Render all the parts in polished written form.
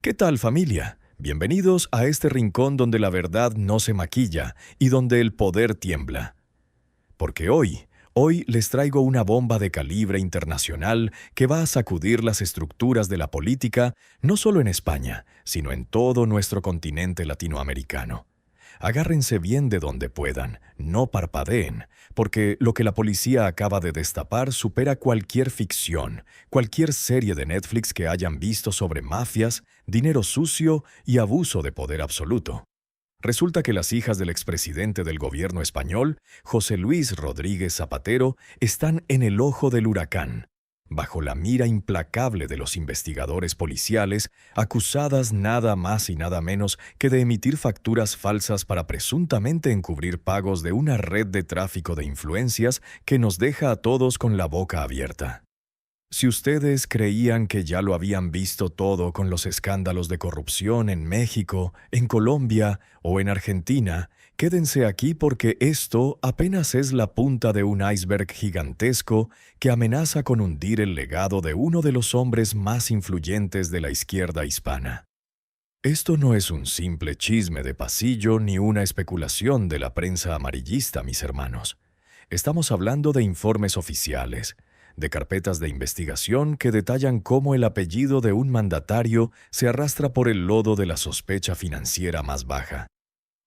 ¿Qué tal, familia? Bienvenidos a este rincón donde la verdad no se maquilla y donde el poder tiembla. Porque hoy les traigo una bomba de calibre internacional que va a sacudir las estructuras de la política no solo en España, sino en todo nuestro continente latinoamericano. Agárrense bien de donde puedan, no parpadeen, porque lo que la policía acaba de destapar supera cualquier ficción, cualquier serie de Netflix que hayan visto sobre mafias, dinero sucio y abuso de poder absoluto. Resulta que las hijas del expresidente del gobierno español, José Luis Rodríguez Zapatero, están en el ojo del huracán, bajo la mira implacable de los investigadores policiales, acusadas nada más y nada menos que de emitir facturas falsas para presuntamente encubrir pagos de una red de tráfico de influencias que nos deja a todos con la boca abierta. Si ustedes creían que ya lo habían visto todo con los escándalos de corrupción en México, en Colombia o en Argentina, quédense aquí porque esto apenas es la punta de un iceberg gigantesco que amenaza con hundir el legado de uno de los hombres más influyentes de la izquierda hispana. Esto no es un simple chisme de pasillo ni una especulación de la prensa amarillista, mis hermanos. Estamos hablando de informes oficiales, de carpetas de investigación que detallan cómo el apellido de un mandatario se arrastra por el lodo de la sospecha financiera más baja.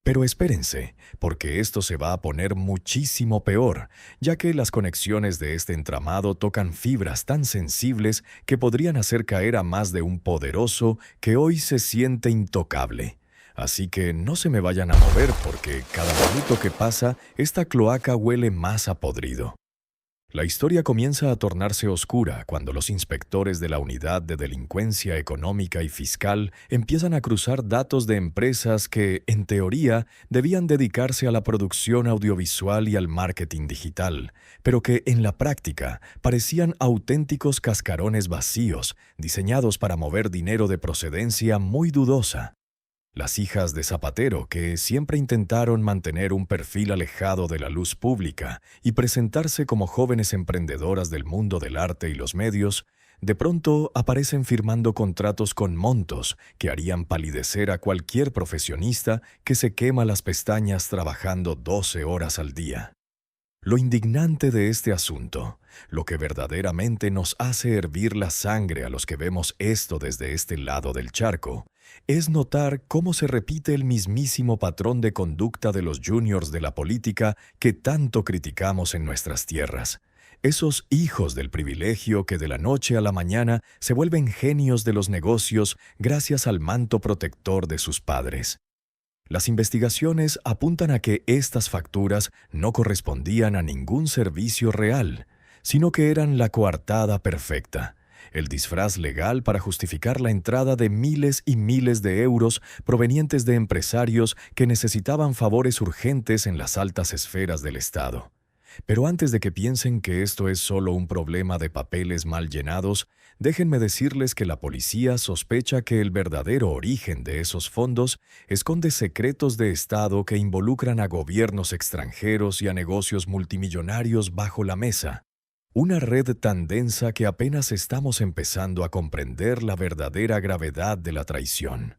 Pero espérense, porque esto se va a poner muchísimo peor, ya que las conexiones de este entramado tocan fibras tan sensibles que podrían hacer caer a más de un poderoso que hoy se siente intocable. Así que no se me vayan a mover porque cada minuto que pasa, esta cloaca huele más a podrido. La historia comienza a tornarse oscura cuando los inspectores de la Unidad de Delincuencia Económica y Fiscal empiezan a cruzar datos de empresas que, en teoría, debían dedicarse a la producción audiovisual y al marketing digital, pero que, en la práctica, parecían auténticos cascarones vacíos, diseñados para mover dinero de procedencia muy dudosa. Las hijas de Zapatero, que siempre intentaron mantener un perfil alejado de la luz pública y presentarse como jóvenes emprendedoras del mundo del arte y los medios, de pronto aparecen firmando contratos con montos que harían palidecer a cualquier profesionista que se quema las pestañas trabajando 12 horas al día. Lo indignante de este asunto, lo que verdaderamente nos hace hervir la sangre a los que vemos esto desde este lado del charco, es notar cómo se repite el mismísimo patrón de conducta de los juniors de la política que tanto criticamos en nuestras tierras. Esos hijos del privilegio que de la noche a la mañana se vuelven genios de los negocios gracias al manto protector de sus padres. Las investigaciones apuntan a que estas facturas no correspondían a ningún servicio real, sino que eran la coartada perfecta, el disfraz legal para justificar la entrada de miles y miles de euros provenientes de empresarios que necesitaban favores urgentes en las altas esferas del Estado. Pero antes de que piensen que esto es solo un problema de papeles mal llenados, déjenme decirles que la policía sospecha que el verdadero origen de esos fondos esconde secretos de Estado que involucran a gobiernos extranjeros y a negocios multimillonarios bajo la mesa. Una red tan densa que apenas estamos empezando a comprender la verdadera gravedad de la traición.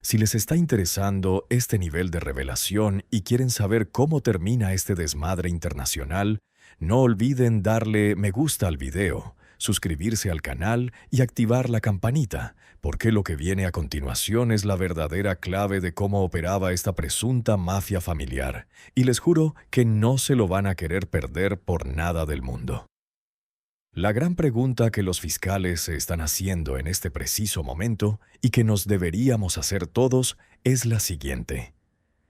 Si les está interesando este nivel de revelación y quieren saber cómo termina este desmadre internacional, no olviden darle me gusta al video, suscribirse al canal y activar la campanita, porque lo que viene a continuación es la verdadera clave de cómo operaba esta presunta mafia familiar, y les juro que no se lo van a querer perder por nada del mundo. La gran pregunta que los fiscales se están haciendo en este preciso momento y que nos deberíamos hacer todos es la siguiente.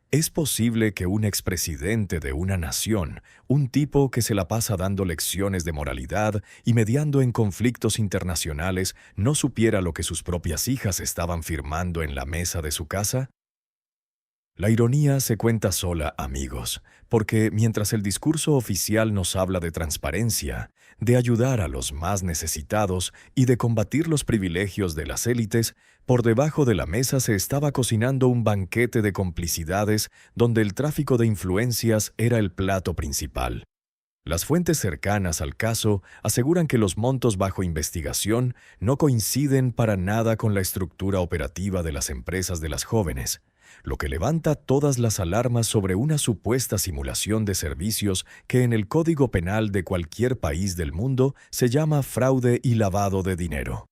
¿Es posible que un expresidente de una nación, un tipo que se la pasa dando lecciones de moralidad y mediando en conflictos internacionales, no supiera lo que sus propias hijas estaban firmando en la mesa de su casa? La ironía se cuenta sola, amigos, porque mientras el discurso oficial nos habla de transparencia, de ayudar a los más necesitados y de combatir los privilegios de las élites, por debajo de la mesa se estaba cocinando un banquete de complicidades donde el tráfico de influencias era el plato principal. Las fuentes cercanas al caso aseguran que los montos bajo investigación no coinciden para nada con la estructura operativa de las empresas de las jóvenes, lo que levanta todas las alarmas sobre una supuesta simulación de servicios que en el Código Penal de cualquier país del mundo se llama fraude y lavado de dinero.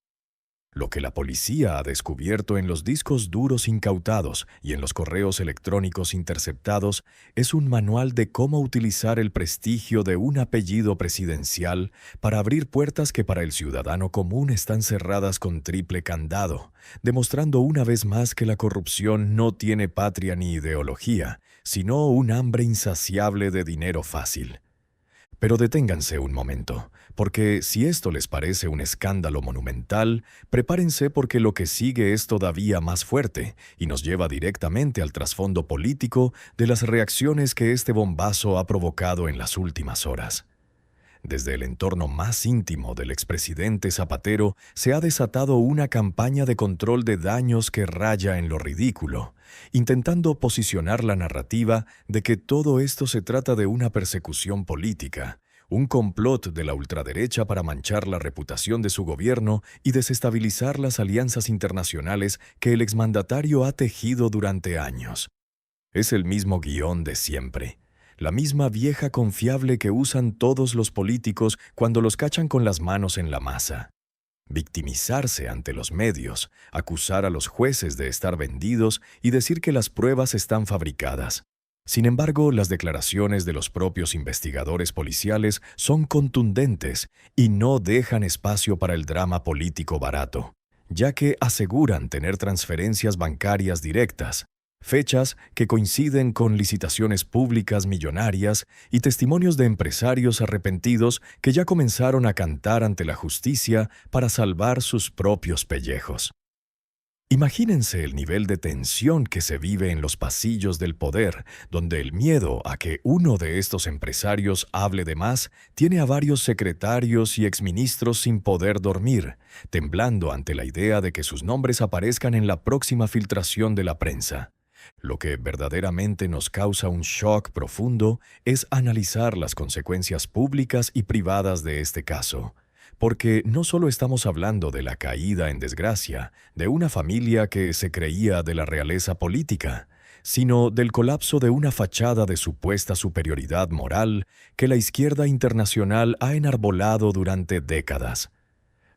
Lo que la policía ha descubierto en los discos duros incautados y en los correos electrónicos interceptados es un manual de cómo utilizar el prestigio de un apellido presidencial para abrir puertas que para el ciudadano común están cerradas con triple candado, demostrando una vez más que la corrupción no tiene patria ni ideología, sino un hambre insaciable de dinero fácil. Pero deténganse un momento, porque si esto les parece un escándalo monumental, prepárense porque lo que sigue es todavía más fuerte y nos lleva directamente al trasfondo político de las reacciones que este bombazo ha provocado en las últimas horas. Desde el entorno más íntimo del expresidente Zapatero se ha desatado una campaña de control de daños que raya en lo ridículo, intentando posicionar la narrativa de que todo esto se trata de una persecución política, un complot de la ultraderecha para manchar la reputación de su gobierno y desestabilizar las alianzas internacionales que el exmandatario ha tejido durante años. Es el mismo guión de siempre. La misma vieja confiable que usan todos los políticos cuando los cachan con las manos en la masa. Victimizarse ante los medios, acusar a los jueces de estar vendidos y decir que las pruebas están fabricadas. Sin embargo, las declaraciones de los propios investigadores policiales son contundentes y no dejan espacio para el drama político barato, ya que aseguran tener transferencias bancarias directas, fechas que coinciden con licitaciones públicas millonarias y testimonios de empresarios arrepentidos que ya comenzaron a cantar ante la justicia para salvar sus propios pellejos. Imagínense el nivel de tensión que se vive en los pasillos del poder, donde el miedo a que uno de estos empresarios hable de más tiene a varios secretarios y exministros sin poder dormir, temblando ante la idea de que sus nombres aparezcan en la próxima filtración de la prensa. Lo que verdaderamente nos causa un shock profundo es analizar las consecuencias públicas y privadas de este caso. Porque no solo estamos hablando de la caída en desgracia de una familia que se creía de la realeza política, sino del colapso de una fachada de supuesta superioridad moral que la izquierda internacional ha enarbolado durante décadas.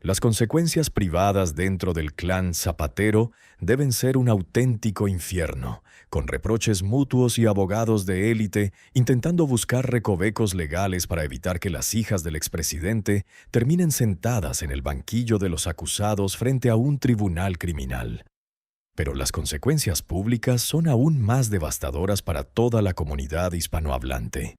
Las consecuencias privadas dentro del clan Zapatero deben ser un auténtico infierno, con reproches mutuos y abogados de élite intentando buscar recovecos legales para evitar que las hijas del expresidente terminen sentadas en el banquillo de los acusados frente a un tribunal criminal. Pero las consecuencias públicas son aún más devastadoras para toda la comunidad hispanohablante.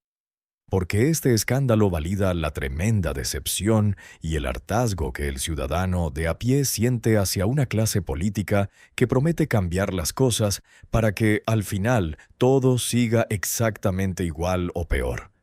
Porque este escándalo valida la tremenda decepción y el hartazgo que el ciudadano de a pie siente hacia una clase política que promete cambiar las cosas para que, al final, todo siga exactamente igual o peor.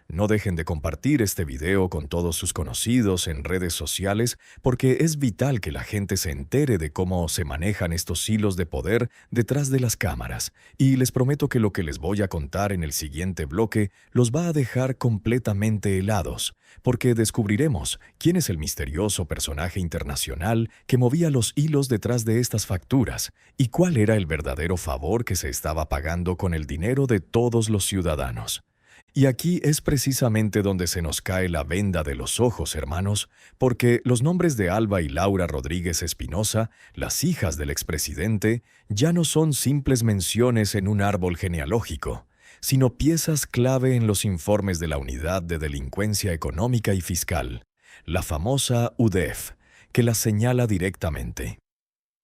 No dejen de compartir este video con todos sus conocidos en redes sociales porque es vital que la gente se entere de cómo se manejan estos hilos de poder detrás de las cámaras. Y les prometo que lo que les voy a contar en el siguiente bloque los va a dejar completamente helados, porque descubriremos quién es el misterioso personaje internacional que movía los hilos detrás de estas facturas y cuál era el verdadero favor que se estaba pagando con el dinero de todos los ciudadanos. Y aquí es precisamente donde se nos cae la venda de los ojos, hermanos, porque los nombres de Alba y Laura Rodríguez Espinosa, las hijas del expresidente, ya no son simples menciones en un árbol genealógico, sino piezas clave en los informes de la Unidad de Delincuencia Económica y Fiscal, la famosa UDEF, que las señala directamente.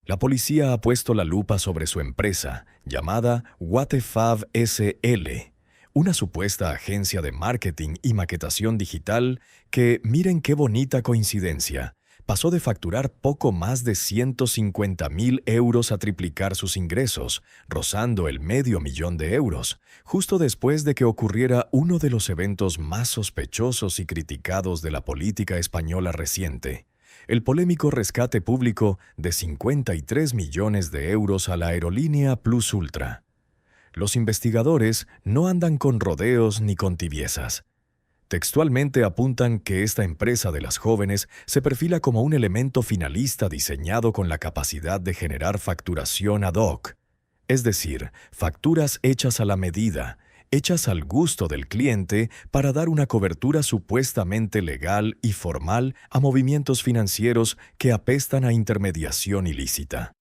La policía ha puesto la lupa sobre su empresa, llamada Watefab SL, una supuesta agencia de marketing y maquetación digital que, miren qué bonita coincidencia, pasó de facturar poco más de 150.000 euros a triplicar sus ingresos, rozando el $500.000, justo después de que ocurriera uno de los eventos más sospechosos y criticados de la política española reciente, el polémico rescate público de 53 millones de euros a la aerolínea Plus Ultra. Los investigadores no andan con rodeos ni con tibiezas. Textualmente apuntan que esta empresa de las jóvenes se perfila como un elemento finalista diseñado con la capacidad de generar facturación ad hoc, es decir, facturas hechas a la medida, hechas al gusto del cliente para dar una cobertura supuestamente legal y formal a movimientos financieros que apestan a intermediación ilícita.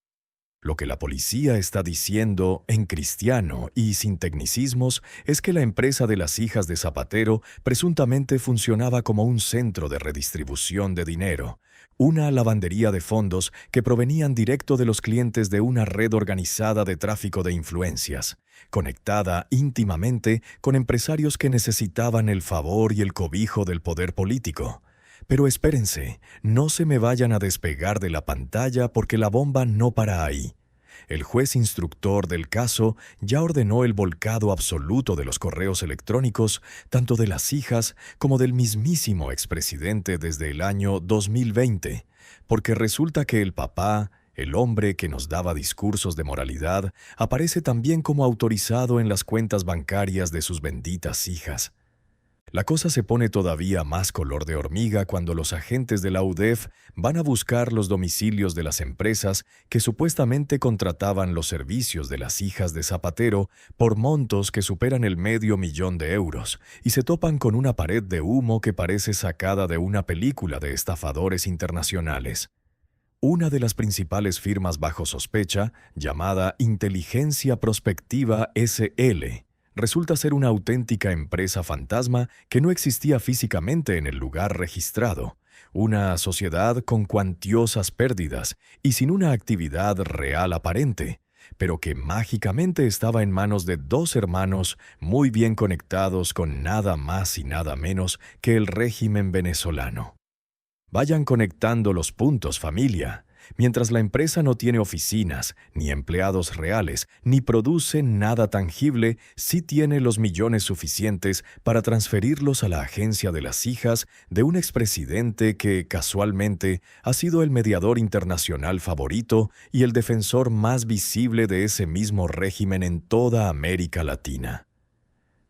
Lo que la policía está diciendo en cristiano y sin tecnicismos es que la empresa de las hijas de Zapatero presuntamente funcionaba como un centro de redistribución de dinero, una lavandería de fondos que provenían directo de los clientes de una red organizada de tráfico de influencias, conectada íntimamente con empresarios que necesitaban el favor y el cobijo del poder político. Pero espérense, no se me vayan a despegar de la pantalla porque la bomba no para ahí. El juez instructor del caso ya ordenó el volcado absoluto de los correos electrónicos, tanto de las hijas como del mismísimo expresidente desde el año 2020, porque resulta que el papá, el hombre que nos daba discursos de moralidad, aparece también como autorizado en las cuentas bancarias de sus benditas hijas. La cosa se pone todavía más color de hormiga cuando los agentes de la UDEF van a buscar los domicilios de las empresas que supuestamente contrataban los servicios de las hijas de Zapatero por montos que superan el $500,000 y se topan con una pared de humo que parece sacada de una película de estafadores internacionales. Una de las principales firmas bajo sospecha, llamada Inteligencia Prospectiva SL, resulta ser una auténtica empresa fantasma que no existía físicamente en el lugar registrado, una sociedad con cuantiosas pérdidas y sin una actividad real aparente, pero que mágicamente estaba en manos de dos hermanos muy bien conectados con nada más y nada menos que el régimen venezolano. Vayan conectando los puntos, familia. Mientras la empresa no tiene oficinas, ni empleados reales, ni produce nada tangible, sí tiene los millones suficientes para transferirlos a la agencia de las hijas de un expresidente que, casualmente, ha sido el mediador internacional favorito y el defensor más visible de ese mismo régimen en toda América Latina.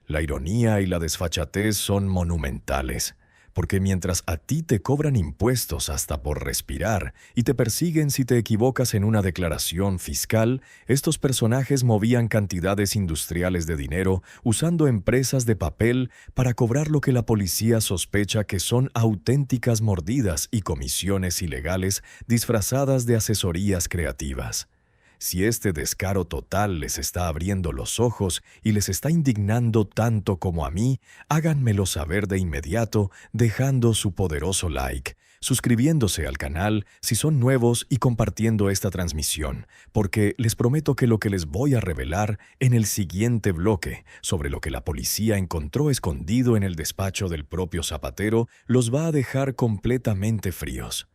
La ironía y la desfachatez son monumentales. Porque mientras a ti te cobran impuestos hasta por respirar y te persiguen si te equivocas en una declaración fiscal, estos personajes movían cantidades industriales de dinero usando empresas de papel para cobrar lo que la policía sospecha que son auténticas mordidas y comisiones ilegales disfrazadas de asesorías creativas. Si este descaro total les está abriendo los ojos y les está indignando tanto como a mí, háganmelo saber de inmediato dejando su poderoso like, suscribiéndose al canal si son nuevos y compartiendo esta transmisión, porque les prometo que lo que les voy a revelar en el siguiente bloque sobre lo que la policía encontró escondido en el despacho del propio Zapatero los va a dejar completamente fríos.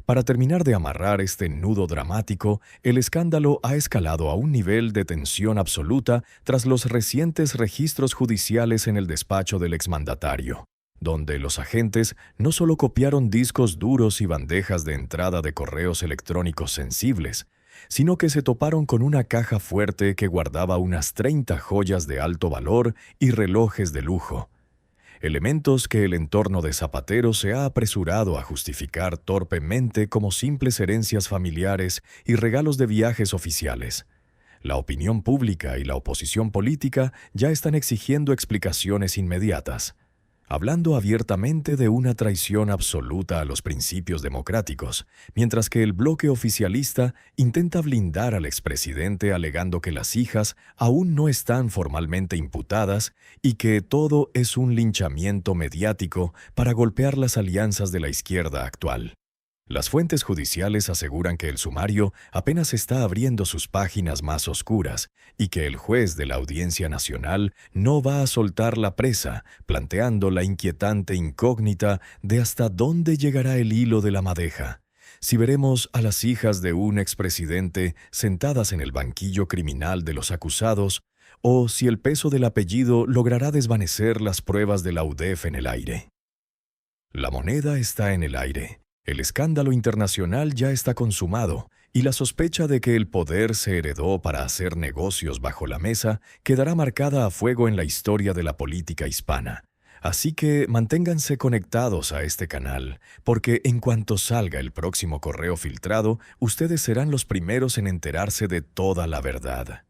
Para terminar de amarrar este nudo dramático, el escándalo ha escalado a un nivel de tensión absoluta tras los recientes registros judiciales en el despacho del exmandatario, donde los agentes no solo copiaron discos duros y bandejas de entrada de correos electrónicos sensibles, sino que se toparon con una caja fuerte que guardaba unas 30 joyas de alto valor y relojes de lujo. Elementos que el entorno de Zapatero se ha apresurado a justificar torpemente como simples herencias familiares y regalos de viajes oficiales. La opinión pública y la oposición política ya están exigiendo explicaciones inmediatas, hablando abiertamente de una traición absoluta a los principios democráticos, mientras que el bloque oficialista intenta blindar al expresidente alegando que las hijas aún no están formalmente imputadas y que todo es un linchamiento mediático para golpear las alianzas de la izquierda actual. Las fuentes judiciales aseguran que el sumario apenas está abriendo sus páginas más oscuras y que el juez de la Audiencia Nacional no va a soltar la presa, planteando la inquietante incógnita de hasta dónde llegará el hilo de la madeja. Si veremos a las hijas de un expresidente sentadas en el banquillo criminal de los acusados, o si el peso del apellido logrará desvanecer las pruebas de la UDEF en el aire. La moneda está en el aire. El escándalo internacional ya está consumado y la sospecha de que el poder se heredó para hacer negocios bajo la mesa quedará marcada a fuego en la historia de la política hispana. Así que manténganse conectados a este canal, porque en cuanto salga el próximo correo filtrado, ustedes serán los primeros en enterarse de toda la verdad.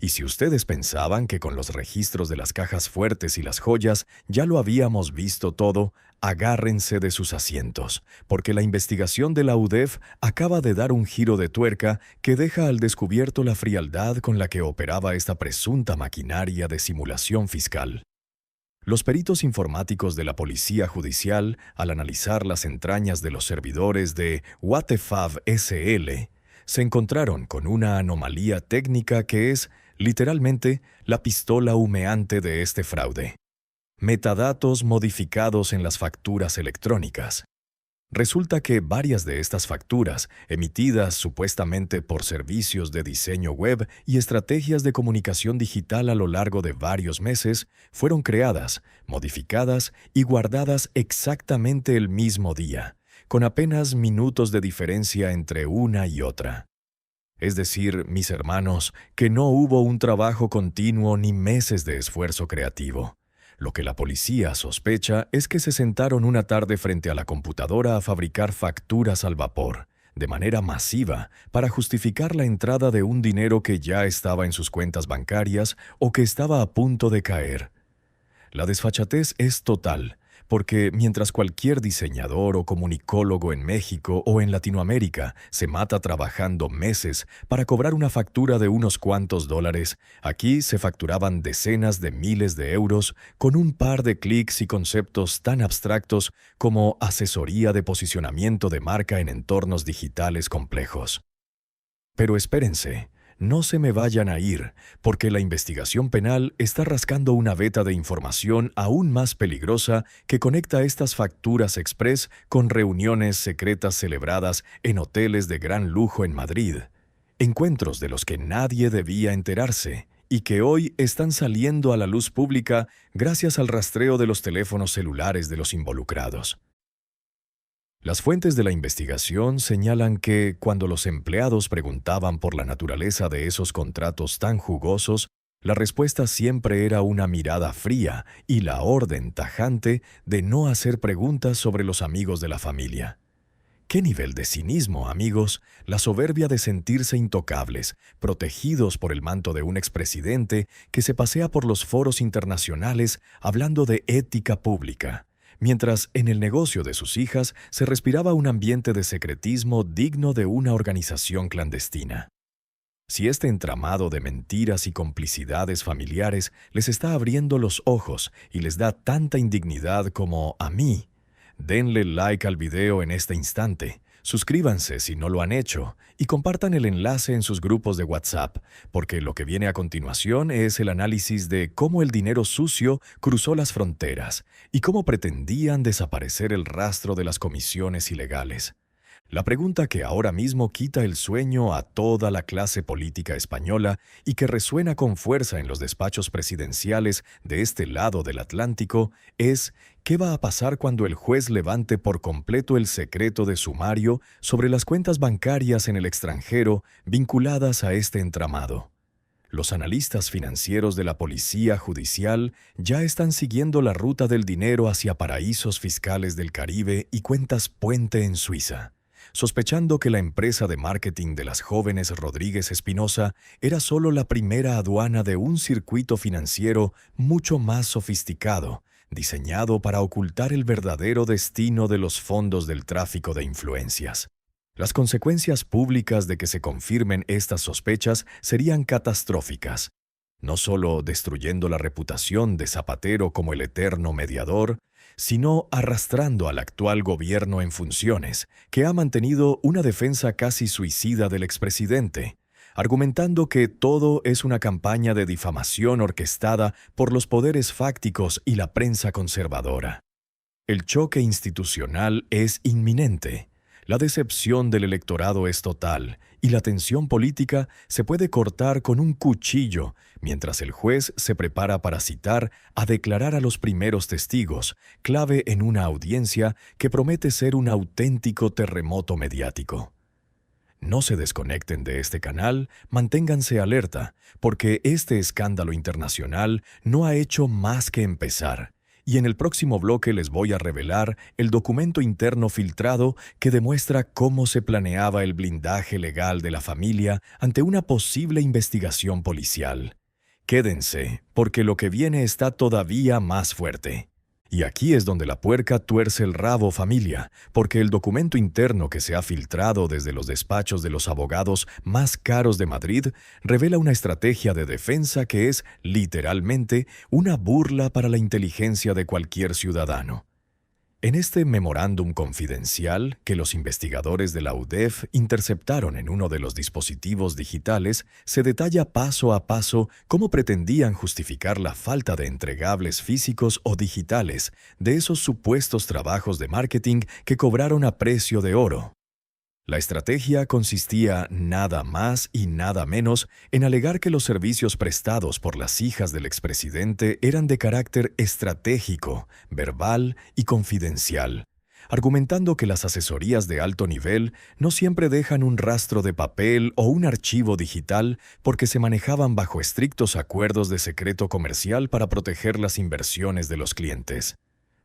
Y si ustedes pensaban que con los registros de las cajas fuertes y las joyas ya lo habíamos visto todo, agárrense de sus asientos, porque la investigación de la UDEF acaba de dar un giro de tuerca que deja al descubierto la frialdad con la que operaba esta presunta maquinaria de simulación fiscal. Los peritos informáticos de la Policía Judicial, al analizar las entrañas de los servidores de Watefab SL, se encontraron con una anomalía técnica que es, literalmente, la pistola humeante de este fraude. Metadatos modificados en las facturas electrónicas. Resulta que varias de estas facturas, emitidas supuestamente por servicios de diseño web y estrategias de comunicación digital a lo largo de varios meses, fueron creadas, modificadas y guardadas exactamente el mismo día, con apenas minutos de diferencia entre una y otra. Es decir, mis hermanos, que no hubo un trabajo continuo ni meses de esfuerzo creativo. Lo que la policía sospecha es que se sentaron una tarde frente a la computadora a fabricar facturas al vapor, de manera masiva, para justificar la entrada de un dinero que ya estaba en sus cuentas bancarias o que estaba a punto de caer. La desfachatez es total, porque mientras cualquier diseñador o comunicólogo en México o en Latinoamérica se mata trabajando meses para cobrar una factura de unos cuantos dólares, aquí se facturaban decenas de miles de euros con un par de clics y conceptos tan abstractos como asesoría de posicionamiento de marca en entornos digitales complejos. Pero espérense. No se me vayan a ir, porque la investigación penal está rascando una veta de información aún más peligrosa que conecta estas facturas express con reuniones secretas celebradas en hoteles de gran lujo en Madrid, encuentros de los que nadie debía enterarse y que hoy están saliendo a la luz pública gracias al rastreo de los teléfonos celulares de los involucrados. Las fuentes de la investigación señalan que, cuando los empleados preguntaban por la naturaleza de esos contratos tan jugosos, la respuesta siempre era una mirada fría y la orden tajante de no hacer preguntas sobre los amigos de la familia. ¿Qué nivel de cinismo, amigos? La soberbia de sentirse intocables, protegidos por el manto de un expresidente que se pasea por los foros internacionales hablando de ética pública, mientras en el negocio de sus hijas se respiraba un ambiente de secretismo digno de una organización clandestina. Si este entramado de mentiras y complicidades familiares les está abriendo los ojos y les da tanta indignidad como a mí, denle like al video en este instante, suscríbanse si no lo han hecho y compartan el enlace en sus grupos de WhatsApp, porque lo que viene a continuación es el análisis de cómo el dinero sucio cruzó las fronteras y cómo pretendían desaparecer el rastro de las comisiones ilegales. La pregunta que ahora mismo quita el sueño a toda la clase política española y que resuena con fuerza en los despachos presidenciales de este lado del Atlántico es: ¿qué va a pasar cuando el juez levante por completo el secreto de sumario sobre las cuentas bancarias en el extranjero vinculadas a este entramado? Los analistas financieros de la Policía Judicial ya están siguiendo la ruta del dinero hacia paraísos fiscales del Caribe y cuentas puente en Suiza, sospechando que la empresa de marketing de las jóvenes Rodríguez Espinosa era solo la primera aduana de un circuito financiero mucho más sofisticado, diseñado para ocultar el verdadero destino de los fondos del tráfico de influencias. Las consecuencias públicas de que se confirmen estas sospechas serían catastróficas, no solo destruyendo la reputación de Zapatero como el eterno mediador, sino arrastrando al actual gobierno en funciones, que ha mantenido una defensa casi suicida del expresidente, argumentando que todo es una campaña de difamación orquestada por los poderes fácticos y la prensa conservadora. El choque institucional es inminente. La decepción del electorado es total y la tensión política se puede cortar con un cuchillo mientras el juez se prepara para citar a declarar a los primeros testigos, clave en una audiencia que promete ser un auténtico terremoto mediático. No se desconecten de este canal, manténganse alerta, porque este escándalo internacional no ha hecho más que empezar, Y en el próximo bloque les voy a revelar el documento interno filtrado que demuestra cómo se planeaba el blindaje legal de la familia ante una posible investigación policial. Quédense, porque lo que viene está todavía más fuerte. Y aquí es donde la puerca tuerce el rabo, familia, porque el documento interno que se ha filtrado desde los despachos de los abogados más caros de Madrid revela una estrategia de defensa que es, literalmente, una burla para la inteligencia de cualquier ciudadano. En este memorándum confidencial que los investigadores de la UDEF interceptaron en uno de los dispositivos digitales, se detalla paso a paso cómo pretendían justificar la falta de entregables físicos o digitales de esos supuestos trabajos de marketing que cobraron a precio de oro. La estrategia consistía nada más y nada menos en alegar que los servicios prestados por las hijas del expresidente eran de carácter estratégico, verbal y confidencial, argumentando que las asesorías de alto nivel no siempre dejan un rastro de papel o un archivo digital porque se manejaban bajo estrictos acuerdos de secreto comercial para proteger las inversiones de los clientes.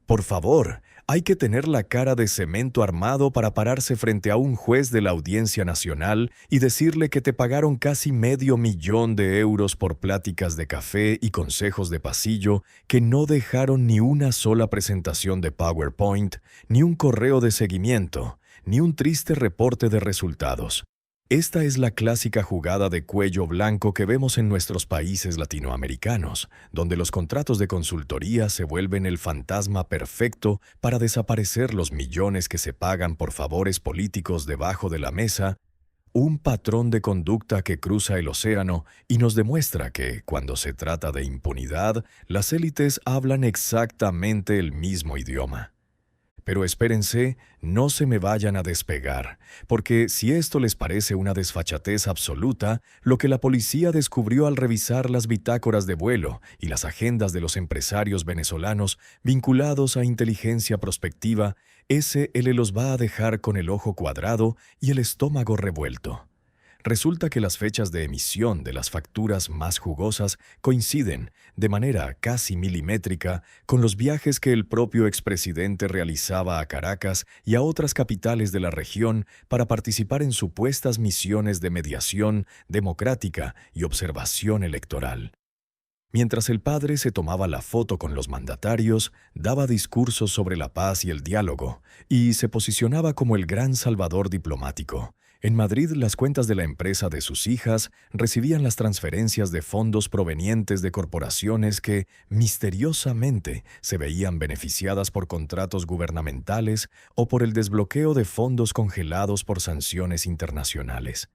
Por favor, hay que tener la cara de cemento armado para pararse frente a un juez de la Audiencia Nacional y decirle que te pagaron casi $500,000 por pláticas de café y consejos de pasillo que no dejaron ni una sola presentación de PowerPoint, ni un correo de seguimiento, ni un triste reporte de resultados. Esta es la clásica jugada de cuello blanco que vemos en nuestros países latinoamericanos, donde los contratos de consultoría se vuelven el fantasma perfecto para desaparecer los millones que se pagan por favores políticos debajo de la mesa, un patrón de conducta que cruza el océano y nos demuestra que, cuando se trata de impunidad, las élites hablan exactamente el mismo idioma. Pero espérense, no se me vayan a despegar, porque si esto les parece una desfachatez absoluta, lo que la policía descubrió al revisar las bitácoras de vuelo y las agendas de los empresarios venezolanos vinculados a inteligencia prospectiva, ese los va a dejar con el ojo cuadrado y el estómago revuelto. Resulta que las fechas de emisión de las facturas más jugosas coinciden, de manera casi milimétrica, con los viajes que el propio expresidente realizaba a Caracas y a otras capitales de la región para participar en supuestas misiones de mediación democrática y observación electoral. Mientras el padre se tomaba la foto con los mandatarios, daba discursos sobre la paz y el diálogo, y se posicionaba como el gran salvador diplomático. En Madrid, las cuentas de la empresa de sus hijas recibían las transferencias de fondos provenientes de corporaciones que, misteriosamente, se veían beneficiadas por contratos gubernamentales o por el desbloqueo de fondos congelados por sanciones internacionales.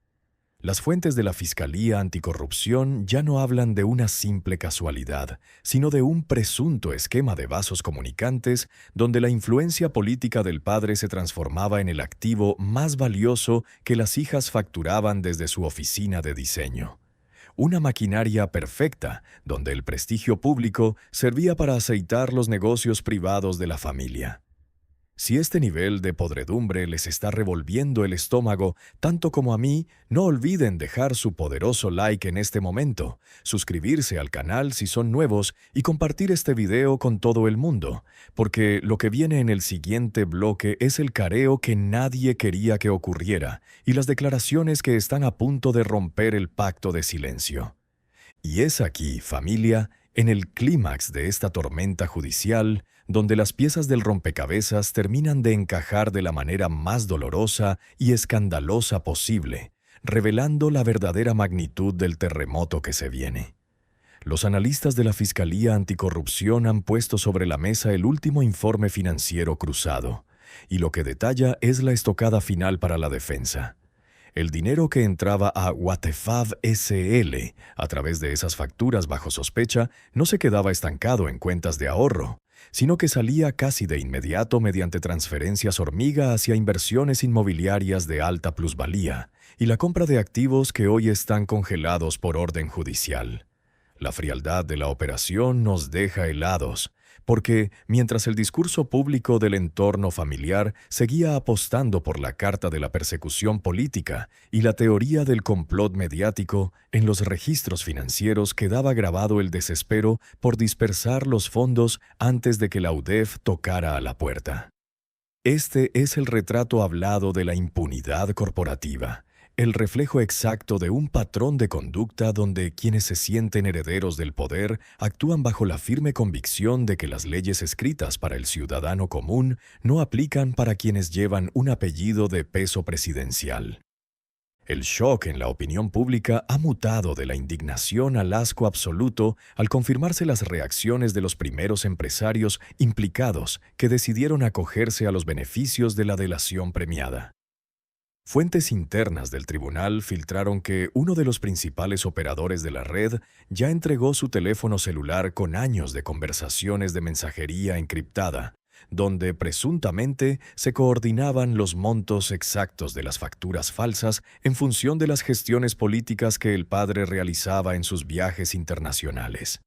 Las fuentes de la Fiscalía Anticorrupción ya no hablan de una simple casualidad, sino de un presunto esquema de vasos comunicantes donde la influencia política del padre se transformaba en el activo más valioso que las hijas facturaban desde su oficina de diseño. Una maquinaria perfecta, donde el prestigio público servía para aceitar los negocios privados de la familia. Si este nivel de podredumbre les está revolviendo el estómago, tanto como a mí, no olviden dejar su poderoso like en este momento, suscribirse al canal si son nuevos y compartir este video con todo el mundo, porque lo que viene en el siguiente bloque es el careo que nadie quería que ocurriera y las declaraciones que están a punto de romper el pacto de silencio. Y es aquí, familia, en el clímax de esta tormenta judicial, donde las piezas del rompecabezas terminan de encajar de la manera más dolorosa y escandalosa posible, revelando la verdadera magnitud del terremoto que se viene. Los analistas de la Fiscalía Anticorrupción han puesto sobre la mesa el último informe financiero cruzado, y lo que detalla es la estocada final para la defensa. El dinero que entraba a Watefab SL a través de esas facturas bajo sospecha no se quedaba estancado en cuentas de ahorro, sino que salía casi de inmediato mediante transferencias hormiga hacia inversiones inmobiliarias de alta plusvalía y la compra de activos que hoy están congelados por orden judicial. La frialdad de la operación nos deja helados, porque mientras el discurso público del entorno familiar seguía apostando por la carta de la persecución política y la teoría del complot mediático, en los registros financieros quedaba grabado el desespero por dispersar los fondos antes de que la UDEF tocara a la puerta. Este es el retrato hablado de la impunidad corporativa, el reflejo exacto de un patrón de conducta donde quienes se sienten herederos del poder actúan bajo la firme convicción de que las leyes escritas para el ciudadano común no aplican para quienes llevan un apellido de peso presidencial. El shock en la opinión pública ha mutado de la indignación al asco absoluto al confirmarse las reacciones de los primeros empresarios implicados que decidieron acogerse a los beneficios de la delación premiada. Fuentes internas del tribunal filtraron que uno de los principales operadores de la red ya entregó su teléfono celular con años de conversaciones de mensajería encriptada, donde presuntamente se coordinaban los montos exactos de las facturas falsas en función de las gestiones políticas que el padre realizaba en sus viajes internacionales.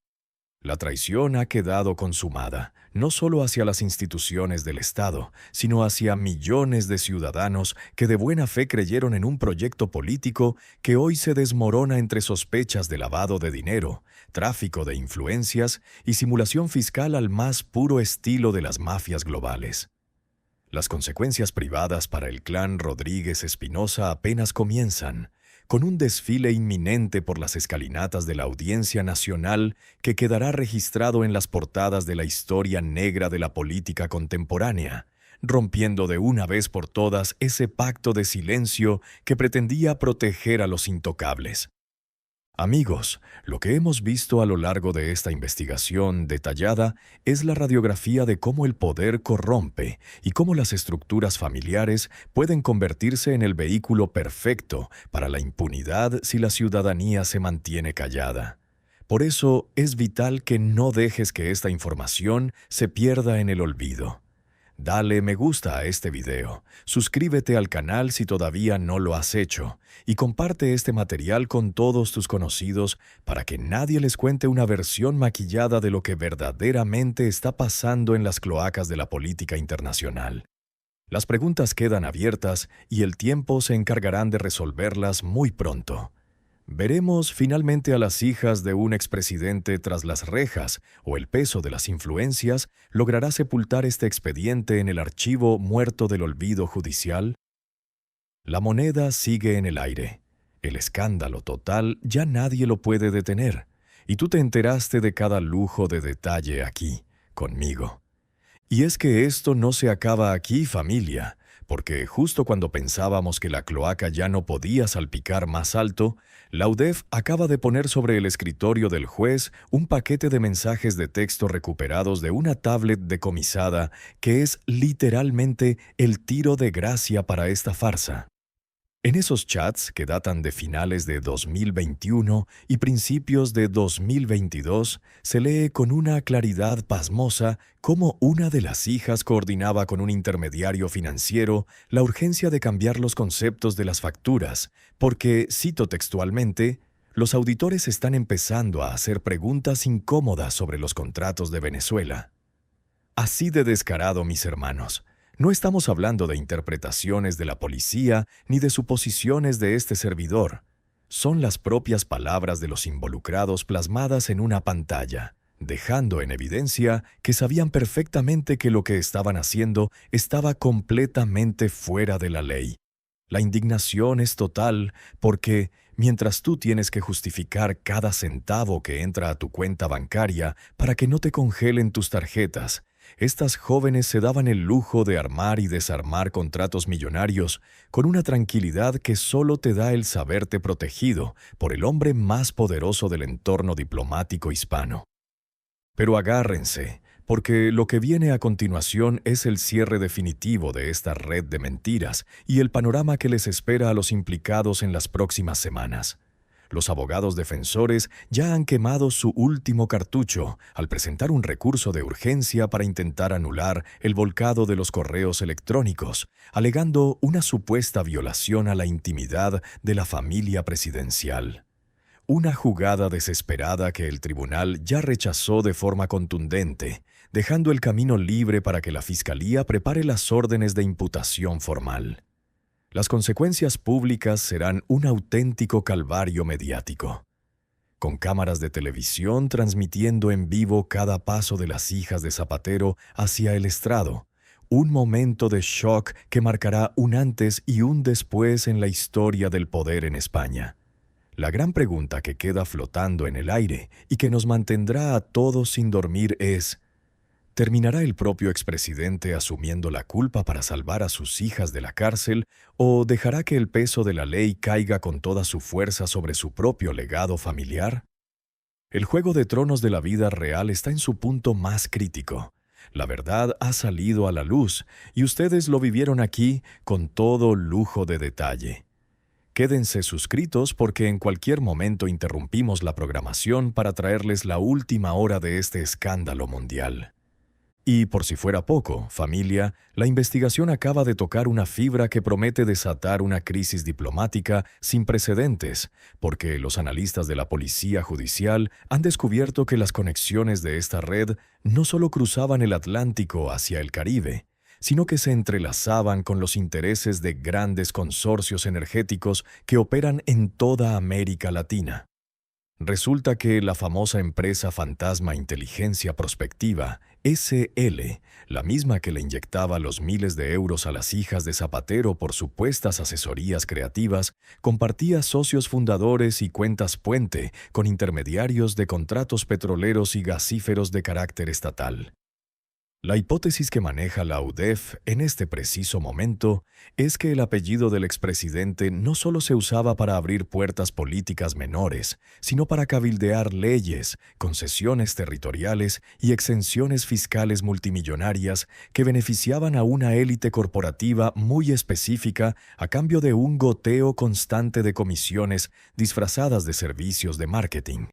La traición ha quedado consumada, no solo hacia las instituciones del Estado, sino hacia millones de ciudadanos que de buena fe creyeron en un proyecto político que hoy se desmorona entre sospechas de lavado de dinero, tráfico de influencias y simulación fiscal al más puro estilo de las mafias globales. Las consecuencias privadas para el clan Rodríguez Espinosa apenas comienzan, con un desfile inminente por las escalinatas de la Audiencia Nacional que quedará registrado en las portadas de la historia negra de la política contemporánea, rompiendo de una vez por todas ese pacto de silencio que pretendía proteger a los intocables. Amigos, lo que hemos visto a lo largo de esta investigación detallada es la radiografía de cómo el poder corrompe y cómo las estructuras familiares pueden convertirse en el vehículo perfecto para la impunidad si la ciudadanía se mantiene callada. Por eso es vital que no dejes que esta información se pierda en el olvido. Dale me gusta a este video, suscríbete al canal si todavía no lo has hecho y comparte este material con todos tus conocidos para que nadie les cuente una versión maquillada de lo que verdaderamente está pasando en las cloacas de la política internacional. Las preguntas quedan abiertas y el tiempo se encargarán de resolverlas muy pronto. ¿Veremos finalmente a las hijas de un expresidente tras las rejas o el peso de las influencias logrará sepultar este expediente en el archivo muerto del olvido judicial? La moneda sigue en el aire. El escándalo total ya nadie lo puede detener, y tú te enteraste de cada lujo de detalle aquí, conmigo. Y es que esto no se acaba aquí, familia, porque justo cuando pensábamos que la cloaca ya no podía salpicar más alto, la UDEF acaba de poner sobre el escritorio del juez un paquete de mensajes de texto recuperados de una tablet decomisada que es literalmente el tiro de gracia para esta farsa. En esos chats, que datan de finales de 2021 y principios de 2022, se lee con una claridad pasmosa cómo una de las hijas coordinaba con un intermediario financiero la urgencia de cambiar los conceptos de las facturas, porque, cito textualmente, los auditores están empezando a hacer preguntas incómodas sobre los contratos de Venezuela. Así de descarado, mis hermanos. No estamos hablando de interpretaciones de la policía ni de suposiciones de este servidor. Son las propias palabras de los involucrados plasmadas en una pantalla, dejando en evidencia que sabían perfectamente que lo que estaban haciendo estaba completamente fuera de la ley. La indignación es total porque, mientras tú tienes que justificar cada centavo que entra a tu cuenta bancaria para que no te congelen tus tarjetas, estas jóvenes se daban el lujo de armar y desarmar contratos millonarios con una tranquilidad que solo te da el saberte protegido por el hombre más poderoso del entorno diplomático hispano. Pero agárrense, porque lo que viene a continuación es el cierre definitivo de esta red de mentiras y el panorama que les espera a los implicados en las próximas semanas. Los abogados defensores ya han quemado su último cartucho al presentar un recurso de urgencia para intentar anular el volcado de los correos electrónicos, alegando una supuesta violación a la intimidad de la familia presidencial. Una jugada desesperada que el tribunal ya rechazó de forma contundente, dejando el camino libre para que la Fiscalía prepare las órdenes de imputación formal. Las consecuencias públicas serán un auténtico calvario mediático, con cámaras de televisión transmitiendo en vivo cada paso de las hijas de Zapatero hacia el estrado, un momento de shock que marcará un antes y un después en la historia del poder en España. La gran pregunta que queda flotando en el aire y que nos mantendrá a todos sin dormir es: ¿terminará el propio expresidente asumiendo la culpa para salvar a sus hijas de la cárcel o dejará que el peso de la ley caiga con toda su fuerza sobre su propio legado familiar? El juego de tronos de la vida real está en su punto más crítico. La verdad ha salido a la luz y ustedes lo vivieron aquí con todo lujo de detalle. Quédense suscritos porque en cualquier momento interrumpimos la programación para traerles la última hora de este escándalo mundial. Y por si fuera poco, familia, la investigación acaba de tocar una fibra que promete desatar una crisis diplomática sin precedentes, porque los analistas de la Policía Judicial han descubierto que las conexiones de esta red no solo cruzaban el Atlántico hacia el Caribe, sino que se entrelazaban con los intereses de grandes consorcios energéticos que operan en toda América Latina. Resulta que la famosa empresa fantasma Inteligencia Prospectiva, SL, la misma que le inyectaba los miles de euros a las hijas de Zapatero por supuestas asesorías creativas, compartía socios fundadores y cuentas puente con intermediarios de contratos petroleros y gasíferos de carácter estatal. La hipótesis que maneja la UDEF en este preciso momento es que el apellido del expresidente no solo se usaba para abrir puertas políticas menores, sino para cabildear leyes, concesiones territoriales y exenciones fiscales multimillonarias que beneficiaban a una élite corporativa muy específica a cambio de un goteo constante de comisiones disfrazadas de servicios de marketing.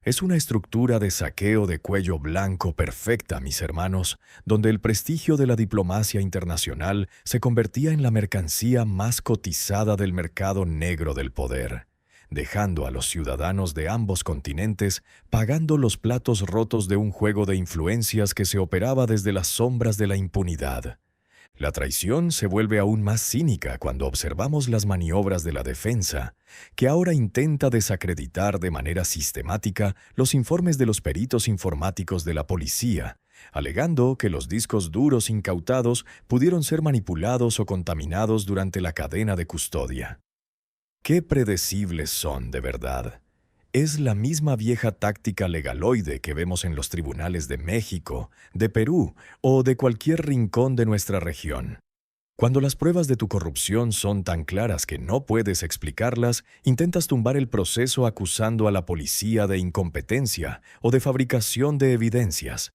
Es una estructura de saqueo de cuello blanco perfecta, mis hermanos, donde el prestigio de la diplomacia internacional se convertía en la mercancía más cotizada del mercado negro del poder, dejando a los ciudadanos de ambos continentes pagando los platos rotos de un juego de influencias que se operaba desde las sombras de la impunidad. La traición se vuelve aún más cínica cuando observamos las maniobras de la defensa, que ahora intenta desacreditar de manera sistemática los informes de los peritos informáticos de la policía, alegando que los discos duros incautados pudieron ser manipulados o contaminados durante la cadena de custodia. ¡Qué predecibles son, de verdad! Es la misma vieja táctica legaloide que vemos en los tribunales de México, de Perú o de cualquier rincón de nuestra región. Cuando las pruebas de tu corrupción son tan claras que no puedes explicarlas, intentas tumbar el proceso acusando a la policía de incompetencia o de fabricación de evidencias.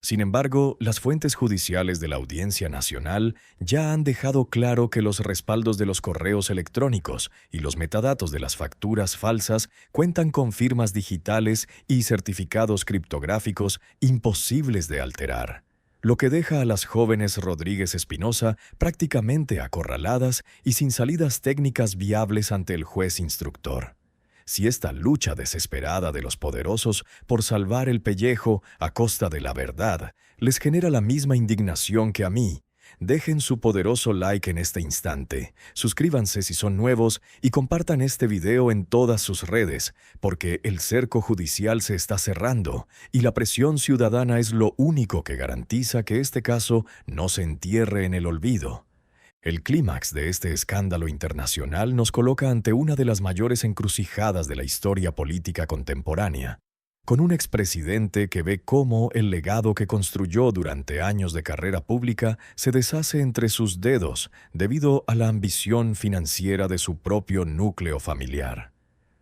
Sin embargo, las fuentes judiciales de la Audiencia Nacional ya han dejado claro que los respaldos de los correos electrónicos y los metadatos de las facturas falsas cuentan con firmas digitales y certificados criptográficos imposibles de alterar, lo que deja a las jóvenes Rodríguez Espinosa prácticamente acorraladas y sin salidas técnicas viables ante el juez instructor. Si esta lucha desesperada de los poderosos por salvar el pellejo a costa de la verdad les genera la misma indignación que a mí, dejen su poderoso like en este instante, suscríbanse si son nuevos y compartan este video en todas sus redes, porque el cerco judicial se está cerrando y la presión ciudadana es lo único que garantiza que este caso no se entierre en el olvido. El clímax de este escándalo internacional nos coloca ante una de las mayores encrucijadas de la historia política contemporánea, con un expresidente que ve cómo el legado que construyó durante años de carrera pública se deshace entre sus dedos debido a la ambición financiera de su propio núcleo familiar.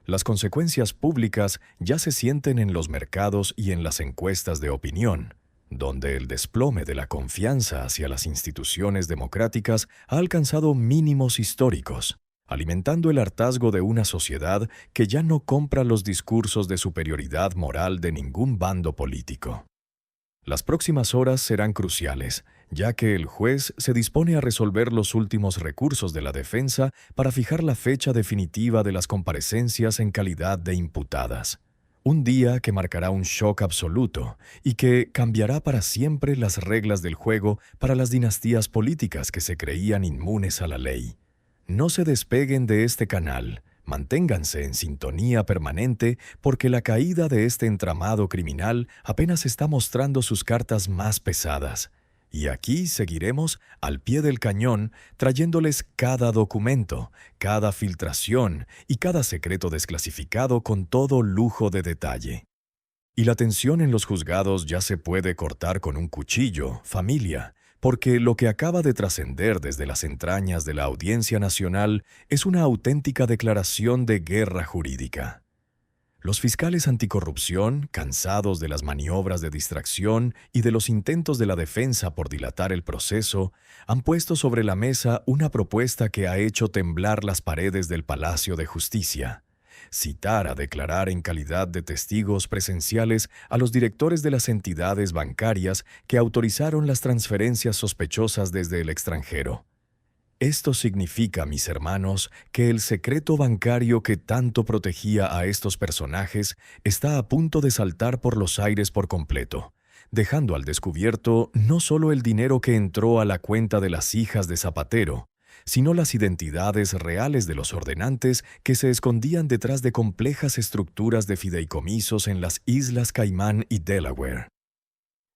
Las consecuencias públicas ya se sienten en los mercados y en las encuestas de opinión, donde el desplome de la confianza hacia las instituciones democráticas ha alcanzado mínimos históricos, alimentando el hartazgo de una sociedad que ya no compra los discursos de superioridad moral de ningún bando político. Las próximas horas serán cruciales, ya que el juez se dispone a resolver los últimos recursos de la defensa para fijar la fecha definitiva de las comparecencias en calidad de imputadas. Un día que marcará un shock absoluto y que cambiará para siempre las reglas del juego para las dinastías políticas que se creían inmunes a la ley. No se despeguen de este canal. Manténganse en sintonía permanente porque la caída de este entramado criminal apenas está mostrando sus cartas más pesadas. Y aquí seguiremos al pie del cañón trayéndoles cada documento, cada filtración y cada secreto desclasificado con todo lujo de detalle. Y la tensión en los juzgados ya se puede cortar con un cuchillo, familia, porque lo que acaba de trascender desde las entrañas de la Audiencia Nacional es una auténtica declaración de guerra jurídica. Los fiscales anticorrupción, cansados de las maniobras de distracción y de los intentos de la defensa por dilatar el proceso, han puesto sobre la mesa una propuesta que ha hecho temblar las paredes del Palacio de Justicia. Citar a declarar en calidad de testigos presenciales a los directores de las entidades bancarias que autorizaron las transferencias sospechosas desde el extranjero. Esto significa, mis hermanos, que el secreto bancario que tanto protegía a estos personajes está a punto de saltar por los aires por completo, dejando al descubierto no solo el dinero que entró a la cuenta de las hijas de Zapatero, sino las identidades reales de los ordenantes que se escondían detrás de complejas estructuras de fideicomisos en las Islas Caimán y Delaware.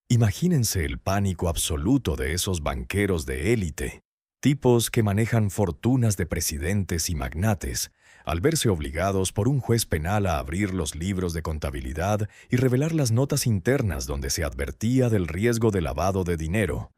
Imagínense el pánico absoluto de esos banqueros de élite, tipos que manejan fortunas de presidentes y magnates, al verse obligados por un juez penal a abrir los libros de contabilidad y revelar las notas internas donde se advertía del riesgo de lavado de dinero,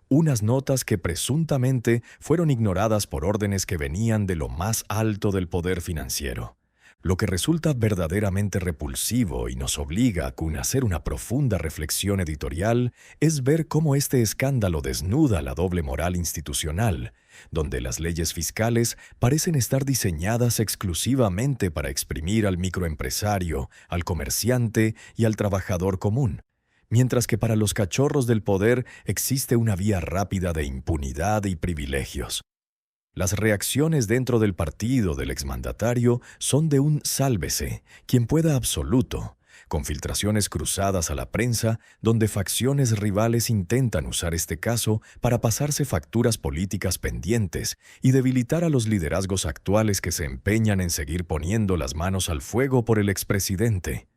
unas notas que presuntamente fueron ignoradas por órdenes que venían de lo más alto del poder financiero. Lo que resulta verdaderamente repulsivo y nos obliga a hacer una profunda reflexión editorial es ver cómo este escándalo desnuda la doble moral institucional, donde las leyes fiscales parecen estar diseñadas exclusivamente para exprimir al microempresario, al comerciante y al trabajador común, mientras que para los cachorros del poder existe una vía rápida de impunidad y privilegios. Las reacciones dentro del partido del exmandatario son de un sálvese, quien pueda absoluto, con filtraciones cruzadas a la prensa donde facciones rivales intentan usar este caso para pasarse facturas políticas pendientes y debilitar a los liderazgos actuales que se empeñan en seguir poniendo las manos al fuego por el expresidente.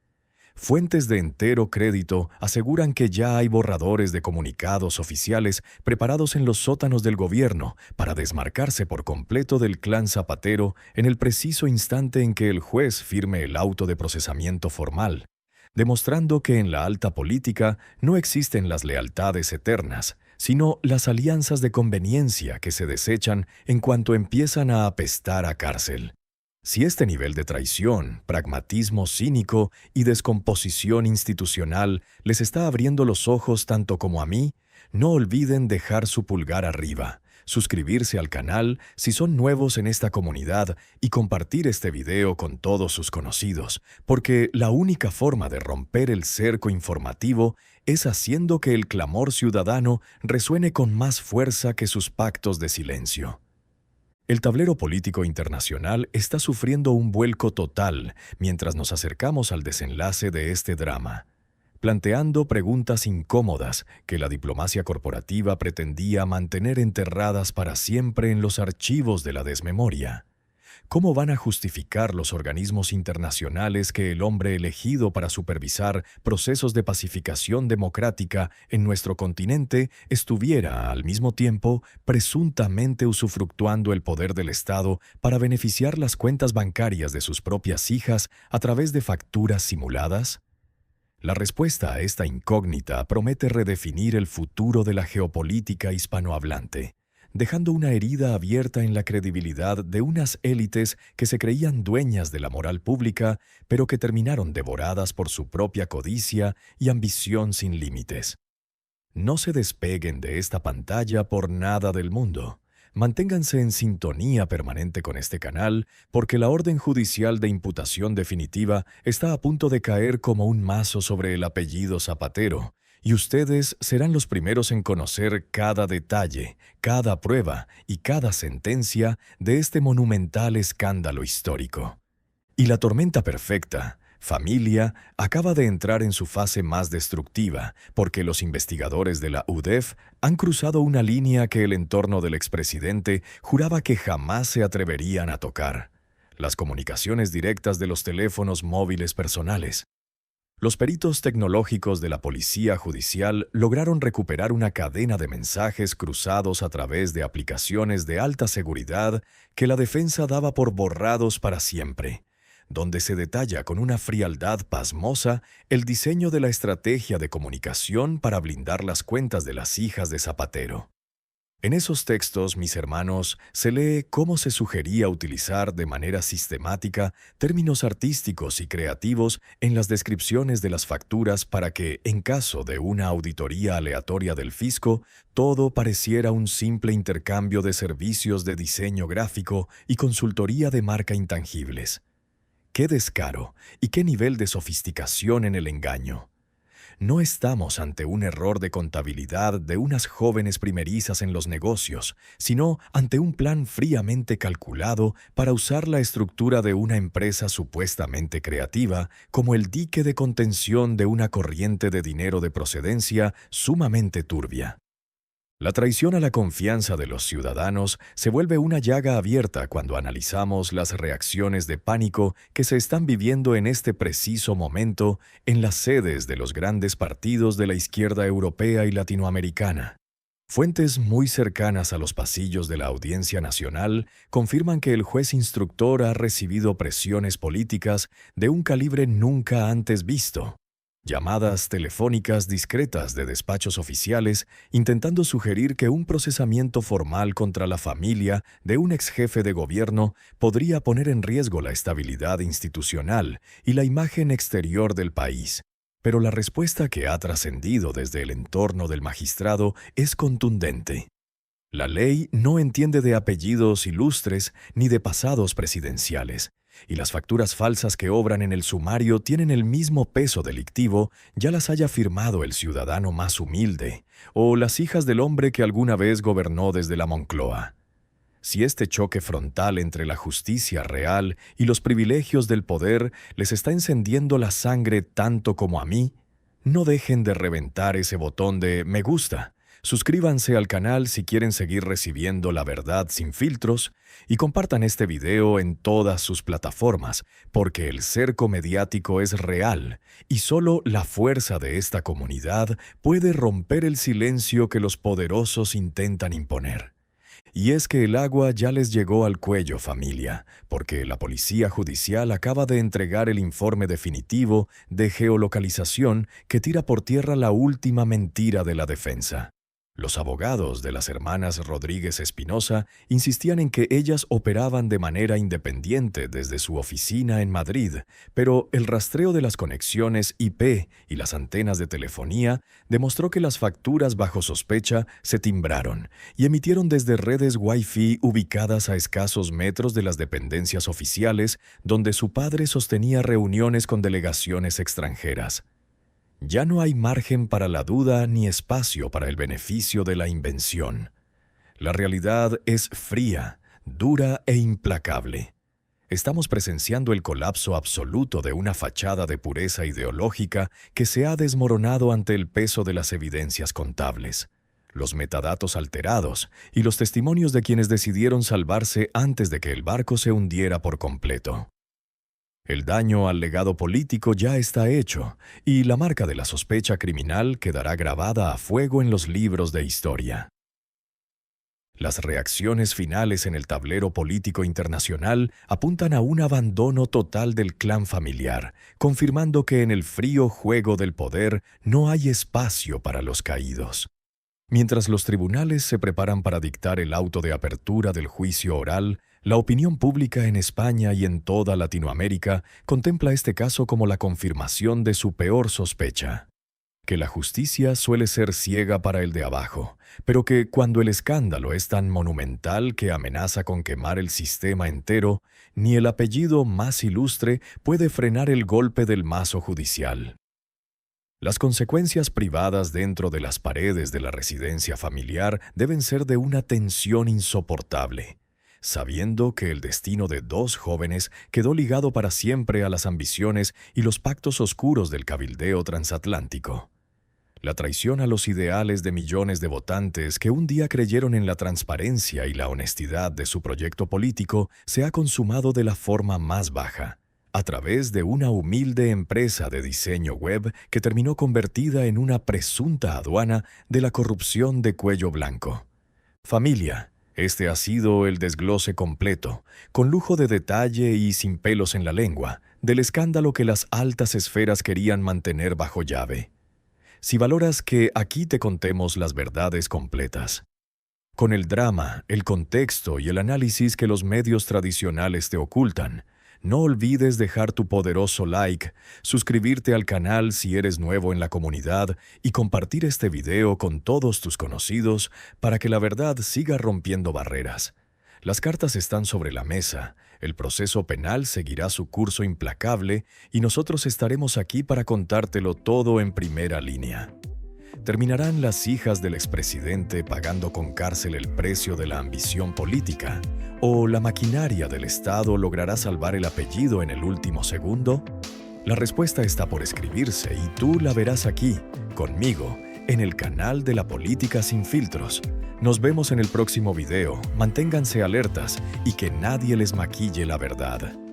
Fuentes de entero crédito aseguran que ya hay borradores de comunicados oficiales preparados en los sótanos del gobierno para desmarcarse por completo del clan Zapatero en el preciso instante en que el juez firme el auto de procesamiento formal, demostrando que en la alta política no existen las lealtades eternas, sino las alianzas de conveniencia que se desechan en cuanto empiezan a apestar a cárcel. Si este nivel de traición, pragmatismo cínico y descomposición institucional les está abriendo los ojos tanto como a mí, no olviden dejar su pulgar arriba, suscribirse al canal si son nuevos en esta comunidad y compartir este video con todos sus conocidos, porque la única forma de romper el cerco informativo es haciendo que el clamor ciudadano resuene con más fuerza que sus pactos de silencio. El tablero político internacional está sufriendo un vuelco total mientras nos acercamos al desenlace de este drama, planteando preguntas incómodas que la diplomacia corporativa pretendía mantener enterradas para siempre en los archivos de la desmemoria. ¿Cómo van a justificar los organismos internacionales que el hombre elegido para supervisar procesos de pacificación democrática en nuestro continente estuviera, al mismo tiempo, presuntamente usufructuando el poder del Estado para beneficiar las cuentas bancarias de sus propias hijas a través de facturas simuladas? La respuesta a esta incógnita promete redefinir el futuro de la geopolítica hispanohablante, dejando una herida abierta en la credibilidad de unas élites que se creían dueñas de la moral pública, pero que terminaron devoradas por su propia codicia y ambición sin límites. No se despeguen de esta pantalla por nada del mundo. Manténganse en sintonía permanente con este canal, porque la orden judicial de imputación definitiva está a punto de caer como un mazo sobre el apellido Zapatero, y ustedes serán los primeros en conocer cada detalle, cada prueba y cada sentencia de este monumental escándalo histórico. Y la tormenta perfecta, familia, acaba de entrar en su fase más destructiva, porque los investigadores de la UDEF han cruzado una línea que el entorno del expresidente juraba que jamás se atreverían a tocar: las comunicaciones directas de los teléfonos móviles personales. Los peritos tecnológicos de la Policía Judicial lograron recuperar una cadena de mensajes cruzados a través de aplicaciones de alta seguridad que la defensa daba por borrados para siempre, donde se detalla con una frialdad pasmosa el diseño de la estrategia de comunicación para blindar las cuentas de las hijas de Zapatero. En esos textos, mis hermanos, se lee cómo se sugería utilizar de manera sistemática términos artísticos y creativos en las descripciones de las facturas para que, en caso de una auditoría aleatoria del fisco, todo pareciera un simple intercambio de servicios de diseño gráfico y consultoría de marca intangibles. ¡Qué descaro y qué nivel de sofisticación en el engaño! No estamos ante un error de contabilidad de unas jóvenes primerizas en los negocios, sino ante un plan fríamente calculado para usar la estructura de una empresa supuestamente creativa como el dique de contención de una corriente de dinero de procedencia sumamente turbia. La traición a la confianza de los ciudadanos se vuelve una llaga abierta cuando analizamos las reacciones de pánico que se están viviendo en este preciso momento en las sedes de los grandes partidos de la izquierda europea y latinoamericana. Fuentes muy cercanas a los pasillos de la Audiencia Nacional confirman que el juez instructor ha recibido presiones políticas de un calibre nunca antes visto. Llamadas telefónicas discretas de despachos oficiales intentando sugerir que un procesamiento formal contra la familia de un exjefe de gobierno podría poner en riesgo la estabilidad institucional y la imagen exterior del país. Pero la respuesta que ha trascendido desde el entorno del magistrado es contundente. La ley no entiende de apellidos ilustres ni de pasados presidenciales, y las facturas falsas que obran en el sumario tienen el mismo peso delictivo, ya las haya firmado el ciudadano más humilde o las hijas del hombre que alguna vez gobernó desde la Moncloa. Si este choque frontal entre la justicia real y los privilegios del poder les está encendiendo la sangre tanto como a mí, no dejen de reventar ese botón de me gusta. Suscríbanse al canal si quieren seguir recibiendo la verdad sin filtros y compartan este video en todas sus plataformas, porque el cerco mediático es real y solo la fuerza de esta comunidad puede romper el silencio que los poderosos intentan imponer. Y es que el agua ya les llegó al cuello, familia, porque la Policía Judicial acaba de entregar el informe definitivo de geolocalización que tira por tierra la última mentira de la defensa. Los abogados de las hermanas Rodríguez Espinosa insistían en que ellas operaban de manera independiente desde su oficina en Madrid, pero el rastreo de las conexiones IP y las antenas de telefonía demostró que las facturas bajo sospecha se timbraron y emitieron desde redes Wi-Fi ubicadas a escasos metros de las dependencias oficiales donde su padre sostenía reuniones con delegaciones extranjeras. Ya no hay margen para la duda ni espacio para el beneficio de la invención. La realidad es fría, dura e implacable. Estamos presenciando el colapso absoluto de una fachada de pureza ideológica que se ha desmoronado ante el peso de las evidencias contables, los metadatos alterados y los testimonios de quienes decidieron salvarse antes de que el barco se hundiera por completo. El daño al legado político ya está hecho, y la marca de la sospecha criminal quedará grabada a fuego en los libros de historia. Las reacciones finales en el tablero político internacional apuntan a un abandono total del clan familiar, confirmando que en el frío juego del poder no hay espacio para los caídos. Mientras los tribunales se preparan para dictar el auto de apertura del juicio oral, la opinión pública en España y en toda Latinoamérica contempla este caso como la confirmación de su peor sospecha: que la justicia suele ser ciega para el de abajo, pero que cuando el escándalo es tan monumental que amenaza con quemar el sistema entero, ni el apellido más ilustre puede frenar el golpe del mazo judicial. Las consecuencias privadas dentro de las paredes de la residencia familiar deben ser de una tensión insoportable, sabiendo que el destino de dos jóvenes quedó ligado para siempre a las ambiciones y los pactos oscuros del cabildeo transatlántico. La traición a los ideales de millones de votantes que un día creyeron en la transparencia y la honestidad de su proyecto político se ha consumado de la forma más baja, a través de una humilde empresa de diseño web que terminó convertida en una presunta aduana de la corrupción de cuello blanco. Familia, este ha sido el desglose completo, con lujo de detalle y sin pelos en la lengua, del escándalo que las altas esferas querían mantener bajo llave. Si valoras que aquí te contemos las verdades completas, con el drama, el contexto y el análisis que los medios tradicionales te ocultan, no olvides dejar tu poderoso like, suscribirte al canal si eres nuevo en la comunidad y compartir este video con todos tus conocidos para que la verdad siga rompiendo barreras. Las cartas están sobre la mesa, el proceso penal seguirá su curso implacable y nosotros estaremos aquí para contártelo todo en primera línea. ¿Terminarán las hijas del expresidente pagando con cárcel el precio de la ambición política? ¿O la maquinaria del Estado logrará salvar el apellido en el último segundo? La respuesta está por escribirse y tú la verás aquí, conmigo, en el canal de la Política Sin Filtros. Nos vemos en el próximo video, manténganse alertas y que nadie les maquille la verdad.